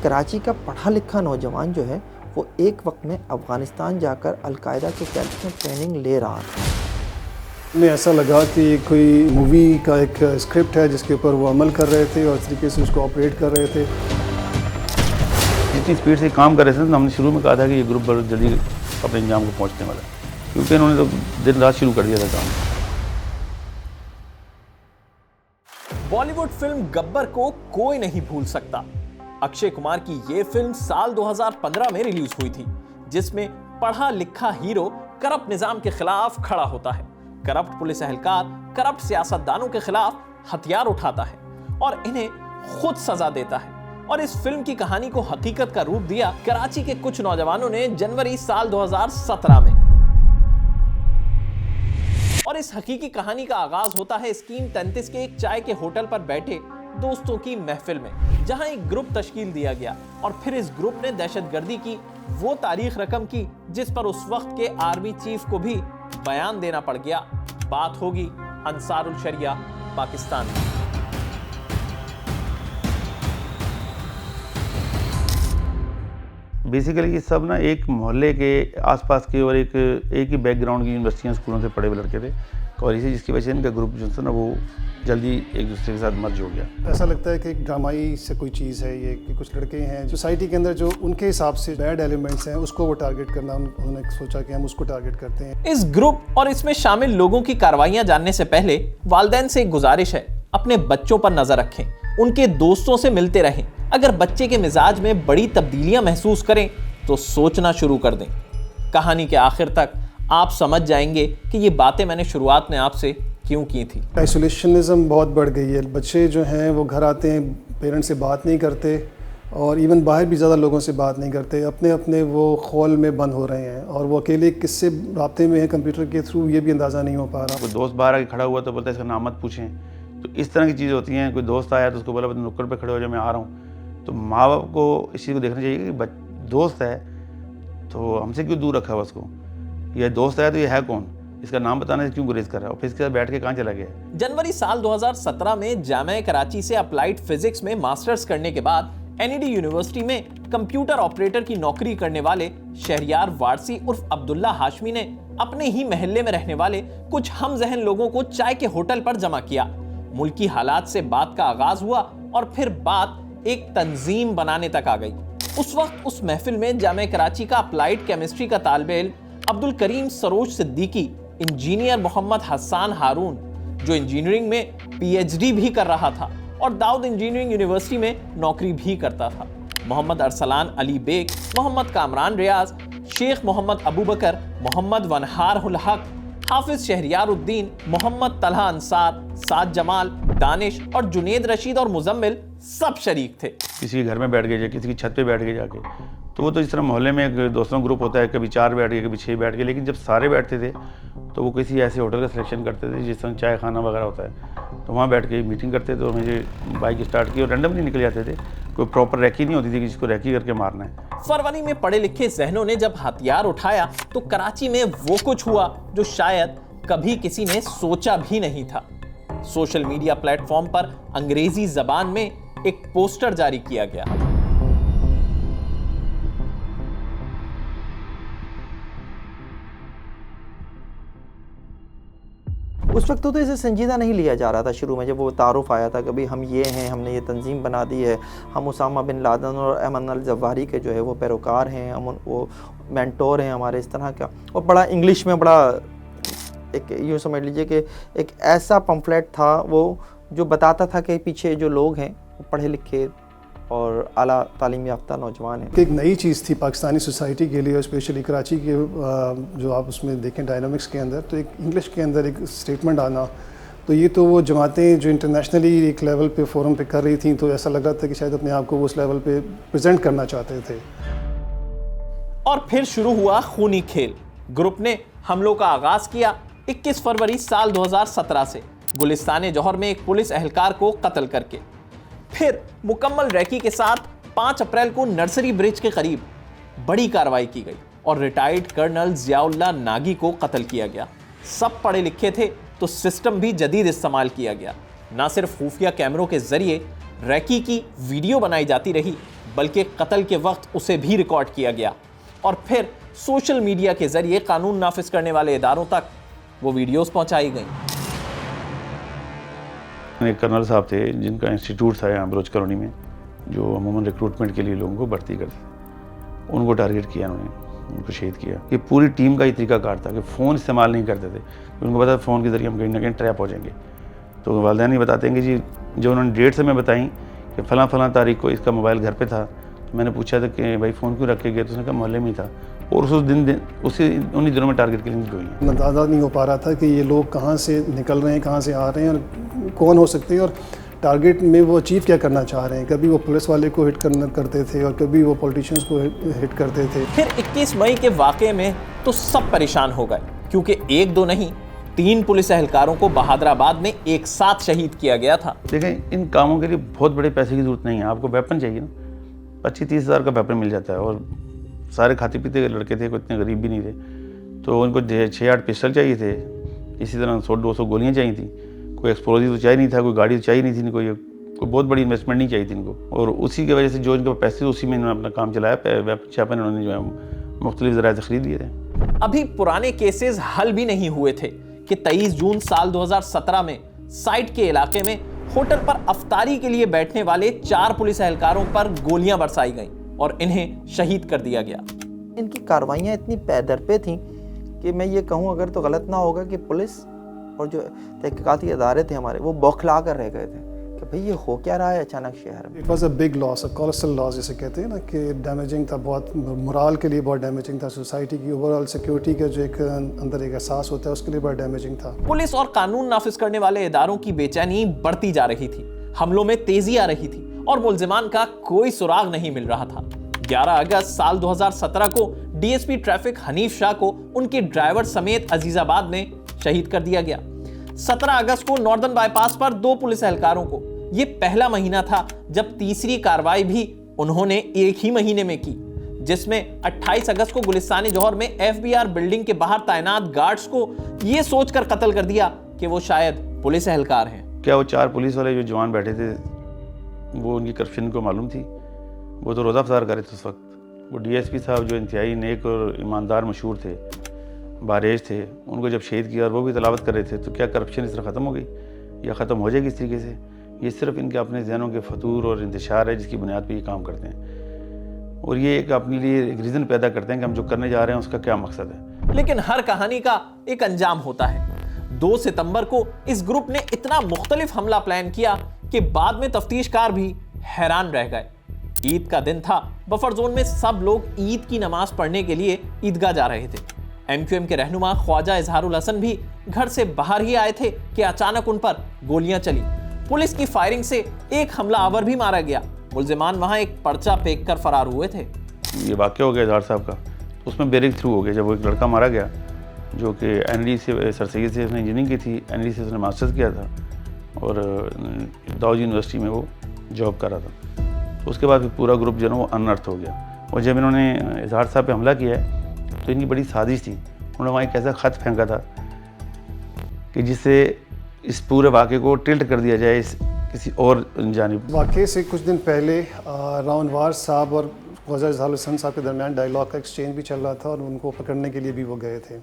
कराची का पढ़ा लिखा नौजवान जो है वो एक वक्त में अफ़गानिस्तान जाकर अलकायदा के कैंप में ट्रेनिंग ले रहा था। हमें ऐसा लगा कि ये कोई मूवी का एक स्क्रिप्ट है जिसके ऊपर वो अमल कर रहे थे और इस तरीके से उसको ऑपरेट कर रहे थे। जितनी स्पीड से काम कर रहे थे तो हमने शुरू में कहा था कि ये ग्रुप बहुत जल्दी अपने अंजाम को पहुंचने वाला है, क्योंकि इन्होंने तो दिन रात शुरू कर दिया था काम। बॉलीवुड फिल्म गब्बर को कोई नहीं भूल सकता। अक्षय कुमार की ये फिल्म साल 2015 में रिलीज हुई थी, जिसमें पढ़ा लिखा हीरो करप्ट निजाम के खिलाफ खड़ा होता है। करप्ट पुलिस एहलकार करप्ट सियासतदानों के खिलाफ हथियार उठाता है और इन्हें खुद सजा देता है। और इस फिल्म की कहानी को हकीकत का रूप दिया कराची के कुछ नौजवानों ने जनवरी साल 2017 में। और इस हकीकी कहानी का आगाज होता है स्कीम 33 के एक चाय के होटल पर बैठे दोस्तों की महफिल में, जहां एक ग्रुप तश्कील दिया गया और फिर इस ग्रुप ने दहशतगर्दी की वो तारीख रकम की जिस पर उस वक्त के आर्मी चीफ को भी बयान देना पड़ गया। बात होगी अंसारुल शरिया पाकिस्तान की। बेसिकली ये सब ना एक मोहल्ले के आसपास के और एक ही बैकग्राउंड की यूनिवर्सिटियाँ स्कूलों से पढ़े हुए लड़के थे और इसी जिसकी वजह से इनका ग्रुप जो था ना वो जल्दी एक दूसरे के साथ मर्ज हो गया। ऐसा लगता है कि एक ड्रामाई से कोई चीज़ है ये कि कुछ लड़के हैं सोसाइटी के अंदर जो उनके हिसाब से बैड एलिमेंट्स हैं उसको वो टारगेट करना, उन्होंने सोचा कि हम उसको टारगेट करते हैं। इस ग्रुप और इसमें शामिल लोगों की कार्रवाइयां जानने से पहले वालिदैन से एक गुजारिश है, अपने बच्चों पर नजर रखें, उनके दोस्तों से मिलते रहें। अगर बच्चे के मिजाज में बड़ी तब्दीलियां महसूस करें तो सोचना शुरू कर दें। कहानी के आखिर तक आप समझ जाएंगे कि ये बातें मैंने शुरुआत में आपसे क्यों की थी। आइसोलेशनिज्म बहुत बढ़ गई है। बच्चे जो हैं वो घर आते हैं, पेरेंट्स से बात नहीं करते और इवन बाहर भी ज़्यादा लोगों से बात नहीं करते, अपने अपने वो खौल में बंद हो रहे हैं और वो अकेले किससे राब्ते में हैं कंप्यूटर के थ्रू ये भी अंदाज़ा नहीं हो पा रहा। कोई दोस्त बाहर आके खड़ा हुआ तो बोलता है इसका नाम मत पूछें, तो इस तरह की चीज़ें होती हैं। कोई दोस्त आया तो उसको बोला नुक्कड़ पर खड़े हो जाओ मैं आ रहा हूँ। तो माँ बाप को इस चीज़ को देखना चाहिए कि दोस्त है तो हमसे क्यों दूर रखा हुआ उसको, ये दोस्त है तो ये है कौन, इसका नाम बताने से क्यों गुरेज कर रहा है और फिर इसके साथ बैठ के कहाँ चला गया। जनवरी साल 2017 में जामिया कराची से अप्लाइड फिजिक्स में मास्टर्स करने के बाद एनईडी यूनिवर्सिटी में कंप्यूटर ऑपरेटर की नौकरी करने वाले शहरियार वारसी उर्फ अब्दुल्ला हाशमी ने अपने ही महल्ले में रहने वाले कुछ हमजहन लोगों को चाय के होटल पर जमा किया। मुल्की हालात से बात का आगाज हुआ और फिर बात एक तंजीम बनाने तक आ गई। उस वक्त उस महफिल में जामिया कराची का अप्लाइड केमिस्ट्री का तालिबे इल्म अब्दुल करीम सरोज सिद्दीकी, इंजीनियर मोहम्मद हसन हारून जो इंजीनियरिंग में पीएचडी भी कर रहा था और दाऊद इंजीनियरिंग यूनिवर्सिटी में नौकरी भी करता था, मोहम्मद अरसलान अली बेग, मोहम्मद कामरान रियाज, शेख मोहम्मद अबू बकर, मोहम्मद वनहार उल हक, हाफिज शहरियारुद्दीन, मोहम्मद तलहा अंसार, साद जमाल, दानिश और जुनेद रशीद और मुजम्मिल सब शरीक थे। किसी के घर में बैठ गए, किसी की छत पे बैठ गए जाके, तो वो तो इस तरह मोहल्ले में एक दोस्तों ग्रुप होता है, कभी 4 बैठ गए कभी 6 बैठ गए, लेकिन जब सारे बैठते थे तो वो किसी ऐसे होटल का सिलेक्शन करते थे जिस तरह चाय खाना वगैरह होता है, तो वहाँ बैठ के मीटिंग करते थे और मुझे बाइक स्टार्ट की और रैंडमली निकल जाते थे। कोई प्रॉपर रैकी नहीं होती थी कि जिसको रैकी करके मारना है। फरवरी में पढ़े लिखे जहनों ने जब हथियार उठाया तो कराची में वो कुछ हुआ जो शायद कभी किसी ने सोचा भी नहीं था। सोशल मीडिया प्लेटफॉर्म पर अंग्रेजी जबान में एक पोस्टर जारी किया गया। उस वक्त तो इसे संजीदा नहीं लिया जा रहा था। शुरू में जब वो तारुफ आया था कभी हम ये हैं, हमने ये तंजीम बना दी है, हम उसामा बिन लादेन और अयमन अल जवाहिरी के जो है वो पैरोकार हैं, हम वो मेंटोर हैं हमारे, इस तरह का। और बड़ा इंग्लिश में बड़ा एक यूँ समझ लीजिए कि एक ऐसा पम्फलेट था वो जो बताता था कि पीछे जो लोग हैं वो पढ़े लिखे और आला तालीम याफ्ता नौजवान हैं। एक नई चीज़ थी पाकिस्तानी सोसाइटी के लिए, स्पेशली कराची के जो आप उसमें देखें डायनामिक्स के अंदर, तो एक इंग्लिश के अंदर एक स्टेटमेंट आना, तो ये तो वो जमातें जो इंटरनेशनली एक लेवल पे फोरम पे कर रही थी, तो ऐसा लग रहा था कि शायद अपने आप को वो उस लेवल पे प्रेजेंट करना चाहते थे। और फिर शुरू हुआ खूनी खेल। ग्रुप ने हमलों का आगाज किया 21 फरवरी साल 2017 से गुलिस्तान जौहर में एक पुलिस एहलकार को कत्ल करके। फिर मुकम्मल रैकी के साथ 5 अप्रैल को नर्सरी ब्रिज के करीब बड़ी कार्रवाई की गई और रिटायर्ड कर्नल जियाउल्लाह नागी को कत्ल किया गया। सब पढ़े लिखे थे तो सिस्टम भी जदीद इस्तेमाल किया गया। ना सिर्फ खुफिया कैमरों के जरिए रैकी की वीडियो बनाई जाती रही, बल्कि कत्ल के वक्त उसे भी रिकॉर्ड किया गया और फिर सोशल मीडिया के जरिए कानून नाफिज करने वाले इदारों तक वो वीडियोस पहुंचाई गई। एक कर्नल साहब थे जिनका इंस्टीट्यूट था यहाँ बलोच कॉलोनी में, जो अमूमन रिक्रूटमेंट के लिए लोगों को भर्ती करते थे। उनको टारगेट किया उन्होंने, उनको शहीद किया। ये पूरी टीम का ही तरीकाकार था कि फ़ोन इस्तेमाल नहीं करते थे। उनको पता था फ़ोन के ज़रिए हम कहीं ना कहीं ट्रैप हो जाएंगे। तो वालिदैन नहीं बताते हैं कि जी जो उन्होंने डेट से मैं बताई कि फ़लाँ तारीख को इसका मोबाइल घर पे था, तो मैंने पूछा था कि भाई फ़ोन क्यों रख के गए, तो उसने कहा मोहल्ले में ही था। और उस दिन उन्हीं दिनों में टारगेट किलिंग हुई है। अंदाज़ा नहीं हो पा रहा था कि ये लोग कहाँ से निकल रहे हैं, कहाँ से आ रहे हैं और कौन हो सकते हैं और टारगेट में वो अचीव क्या करना चाह रहे हैं। कभी वो पुलिस वाले को हिट करते थे और कभी वो पॉलिटिशियंस को हिट करते थे। फिर 21 मई के वाक़े में तो सब परेशान हो गए, क्योंकि एक दो नहीं 3 पुलिस एहलकारों को बहादुराबाद में एक साथ शहीद किया गया था। देखें, इन कामों के लिए बहुत बड़े पैसे की जरूरत नहीं है। आपको वेपन चाहिए ना, 25-30 हज़ार का वेपन मिल जाता है। और सारे खाते पीते लड़के थे, कोई इतने गरीब भी नहीं थे। तो उनको 6-8 पिस्टल चाहिए थे, इसी तरह 100-200 गोलियाँ चाहिए थी। कोई एक्सप्लोजिव तो चाहिए नहीं था, कोई गाड़ी तो चाहिए नहीं थी, कोई बहुत बड़ी इन्वेस्टमेंट नहीं चाहिए थी इनको। और उसी की वजह से जो इनके पैसे, उसी में इन्होंने अपना काम चलाया। वेपन छापन इन्होंने जो है मुख्तलिफ ज़राए से खरीद लिए थे। अभी पुराने केसेस हल भी नहीं हुए थे कि 23 जून साल 2017 में साइट के इलाके में होटल पर अफ्तारी के लिए बैठने वाले 4 पुलिस एहलकारों पर गोलियां बरसाई गईं और इन्हें शहीद कर दिया गया। इनकी कार्रवाइयाँ इतनी पैदरपे थीं कि मैं ये कहूँ, अगर तो गलत ना होगा, कि पुलिस और जो तहकीकाती अदारे थे हमारे, वो बौखला कर रह गए थे कि भाई ये हो क्या रहा है अचानक शहर में। It was a big loss, a colossal loss जिसे कहते हैं ना, कि डैमेजिंग था, बहुत मोरल के लिए बहुत डैमेजिंग था। सोसाइटी की ओवरऑल सिक्योरिटी का जो एक अंदर एक एहसास होता है, उसके लिए बहुत डैमेजिंग था। पुलिस और कानून नाफिज करने वाले इदारों की बेचैनी बढ़ती जा रही थी, हमलों में तेजी आ रही थी और मुल्जिमान का कोई सुराग नहीं मिल रहा था। 11 अगस्त साल 2017 को डीएसपी ट्रैफिक हनीफ शाह को उनके ड्राइवर समेत अजीजाबाद में शहीद कर दिया गया। 17 अगस्त को नॉर्दर्न बाईपास पर 2 पुलिस एहलकारों को, यह पहला महीना था जब तीसरी कार्रवाई भी उन्होंने एक ही महीने में की, जिसमें 28 अगस्त को गुलिस्तान जौहर में एफबीआर बिल्डिंग के बाहर तैनात गार्ड्स को यह सोचकर कत्ल कर दिया कि वो शायद पुलिस एहलकार हैं। क्या वो 4 पुलिस वाले जो जवान बैठे थे, वो उनकी करप्शन को मालूम थी? वो तो रोज़ा अफ्तार कर रहे थे उस वक्त। वो डीएसपी साहब जो इंतहाई नेक और ईमानदार मशहूर थे, बारेज थे, उनको जब शहीद किया और वो भी तलावत कर रहे थे, तो क्या करप्शन इस तरह ख़त्म हो गई या ख़त्म हो जाएगी इस तरीके से? ये सिर्फ इनके अपने जहनों के फतूर और इंतशार है, जिसकी बुनियाद पर ये काम करते हैं। और ये एक अपने लिए एक रीज़न पैदा करते हैं कि हम जो करने जा रहे हैं उसका क्या मकसद है। लेकिन हर कहानी का एक अंजाम होता है। 2 सितंबर को इस ग्रुप ने इतना मुख्तलिफ हमला प्लान किया कि बाद में तफ्तीशकार भी हैरान रह गए। ईद का दिन था, बफर जोन में सब लोग ईद की नमाज पढ़ने के लिए ईदगाह जा रहे थे। एमक्यूएम के रहनुमा ख्वाजा इजहारुल हसन भी घर से बाहर ही आए थे कि अचानक उन पर गोलियां चली। पुलिस की फायरिंग से एक हमलावर भी मारा गया। मुल्जिमान वहां एक पर्चा फेंक कर फरार हुए थे। ये वाक़या हो गया इजहार साहब का, उसमें ब्रेक थ्रू हो गया जब वो एक लड़का मारा गया जो कि एनडी से, सर सैयद से उसने इंजीनियरिंग की थी, एनडी से उसने मास्टर्स किया था और दाऊद यूनिवर्सिटी में वो जॉब कर रहा था। तो उसके बाद फिर पूरा ग्रुप जो है वो अनअर्थ हो गया। और जब इन्होंने इजहार साहब पे हमला किया है तो इनकी बड़ी साजिश थी। उन्होंने वहाँ एक ऐसा ख़त फेंका था कि जिससे इस पूरे वाक़े को टिल्ट कर दिया जाए किसी और जानिब। वाक़े से कुछ दिन पहले राउंडवार साहब और ख्वाजा इजहारुल हसन साहब के दरमियान डायलॉग का एक्सचेंज भी चल रहा था और उनको पकड़ने के लिए भी वो गए थे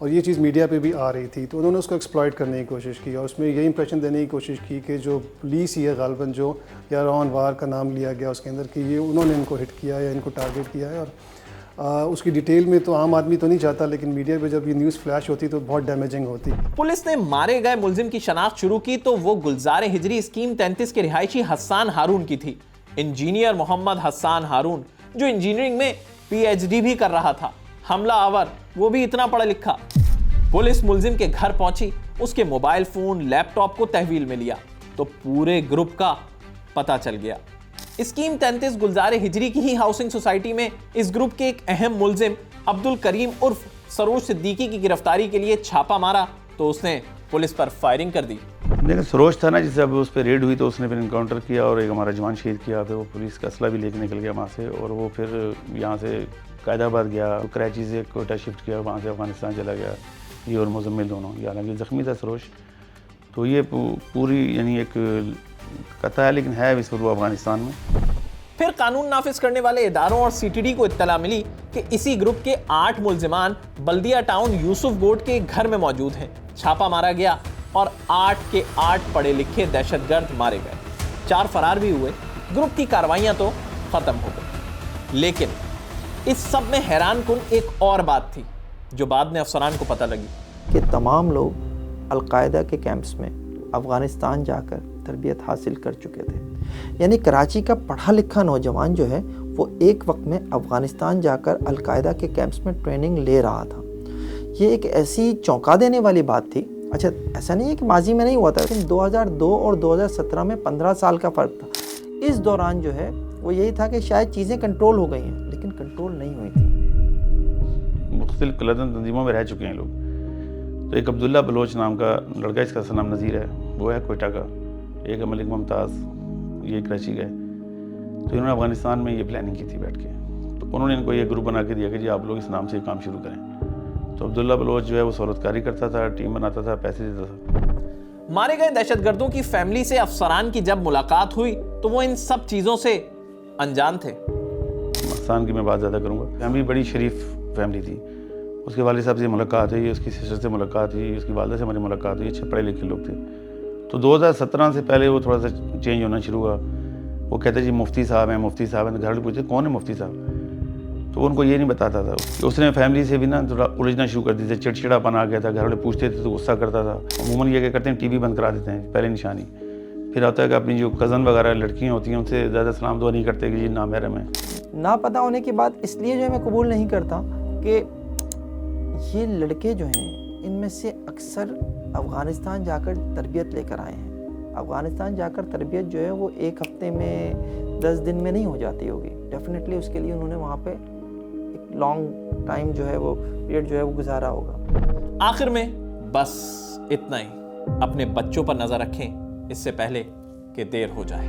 और ये चीज़ मीडिया पे भी आ रही थी। तो उन्होंने उसको एक्सप्लॉइट करने की कोशिश की और उसमें यही इंप्रेशन देने की कोशिश की कि जो पुलिस ही है गालिबन, जो या राउंडवार का नाम लिया गया उसके अंदर, कि ये उन्होंने इनको हिट किया या इनको टारगेट किया है। और उसकी डिटेल में तो आम आदमी तो नहीं चाहता, लेकिन मीडिया पे जब ये न्यूज़ फ्लैश होती तो बहुत डैमेजिंग होती। पुलिस ने मारे गए मुल्जिम की शनाख्त शुरू की तो वो गुलजार हिजरी स्कीम 33 के रिहायशी हस्सान हारून की थी। इंजीनियर मोहम्मद हस्सान हारून, जो इंजीनियरिंग में पीएचडी भी कर रहा था। हमला आवर वो भी इतना पढ़ा लिखा। पुलिस मुल्जिम के घर पहुंची, उसके मोबाइल फोन, लैपटॉप को तहवील में लिया तो पूरे ग्रुप का पता चल गया। स्कीम 33 गुलजार हिजरी की ही हाउसिंग सोसाइटी में इस ग्रुप के एक अहम मुल्जिम अब्दुल करीम उर्फ सरोज सिद्दीकी की गिरफ्तारी के लिए छापा मारा तो उसने पुलिस पर फायरिंग कर दी। लेकिन सरोज था ना, जिससे अब उस पर रेड हुई तो उसने फिर इनकाउंटर किया और एक हमारा जवान शहीद किया। फिर वो पुलिस का असला भी लेके निकल गया वहाँ से और वो फिर यहाँ से कायदाबाद गया, कराची से कोयटा शिफ्ट किया, वहाँ से अफगानिस्तान चला गया। ये और मुजम्मिल दोनों, हालांकि ज़ख्मी था सरोज। तो ये पूरी यानी एक कथा है, लेकिन है विस्फोट अफगानिस्तान में। फिर कानून नाफिज करने वाले इदारों और सीटीडी को इत्तला मिली कि इसी ग्रुप के 8 मुल्जिमान बल्दिया टाउन यूसुफ गोड के घर में मौजूद हैं। छापा मारा गया और 8 के 8 पढ़े लिखे दहशतगर्द मारे गए। 4 फरार भी हुए। ग्रुप की कार्रवाइयां तो खत्म हो गई। लेकिन इस सब में हैरान कुन एक और बात थी जो बाद में अफसरान को पता लगी कि तमाम लोग अलकायदा के कैंप्स में अफ़गानिस्तान जाकर तरबियत हासिल कर चुके थे। यानी कराची का पढ़ा लिखा नौजवान जो है वो एक वक्त में अफ़गानिस्तान जाकर अलकायदा के कैंप्स में ट्रेनिंग ले रहा था। ये एक ऐसी चौंका देने वाली बात थी। अच्छा, ऐसा नहीं है कि माजी में नहीं हुआ था, लेकिन 2002 और 2017 में 15 साल का फ़र्क था। इस दौरान जो है वो यही था कि शायद चीज़ें कंट्रोल हो गई हैं, लेकिन कंट्रोल नहीं हुई थी। मुख्तलिफ कलदन तंजीमों में रह चुके हैं लोग। तो एक अब्दुल्ला बलोच नाम का लड़का, इसका असल नाम नज़ीर है, वो है कोयटा का। एक मलिक मुमताज़, ये कराची गए। तो इन्होंने अफ़गानिस्तान में ये प्लानिंग की थी बैठ के। तो उन्होंने इनको ये ग्रुप बना के दिया कि जी आप लोग इस नाम से ये काम शुरू करें। तो अब्दुल्ला बलोच जो है वो सहूलतकारी करता था, टीम बनाता था, पैसे देता था। मारे गए दहशतगर्दों की फैमिली से अफसरान की जब मुलाकात हुई तो वो इन सब चीज़ों से अनजान थे। मस्तान की मैं बात ज़्यादा करूँगा। फैमिली बड़ी शरीफ फैमिली थी। उसके वालिद साहब से मुलाकात हुई, उसकी सिस्टर से मुलाकात हुई, उसकी वालदा से हमारी मुलाकात हुई। अच्छे पढ़े लिखे लोग थे। तो 2017 से पहले वो थोड़ा सा चेंज होना शुरू हुआ। वो कहते जी मुफ्ती साहब हैं, मुफ्ती साहब हैं। तो घर वाले पूछते कौन है मुफ्ती साहब? तो उनको ये नहीं बताता था। उसने फैमिली से भी ना थोड़ा उलझना शुरू कर दी थी। चिड़चिड़ापन आ गया था। घर वाले पूछते थे तो गुस्सा करता था। अमूमन ये क्या करते हैं, टीवी बंद करा देते हैं, पहले निशानी। फिर आता है कि अपनी जो कज़न वगैरह लड़कियाँ होती हैं उनसे ज़्यादा सलाम दुआ नहीं करते कि जी नामहरम है। ना पता होने की बात इसलिए जो है मैं कबूल नहीं करता कि ये लड़के जो हैं इनमें से अक्सर अफ़गानिस्तान जाकर तरबियत लेकर आए हैं। अफ़गानिस्तान जाकर तरबियत जो है वो एक हफ्ते में 10 दिन में नहीं हो जाती होगी। डेफिनेटली उसके लिए उन्होंने वहाँ पे एक लॉन्ग टाइम जो है वो पीरियड जो है वो गुजारा होगा। आखिर में बस इतना ही। अपने बच्चों पर नज़र रखें इससे पहले कि देर हो जाए।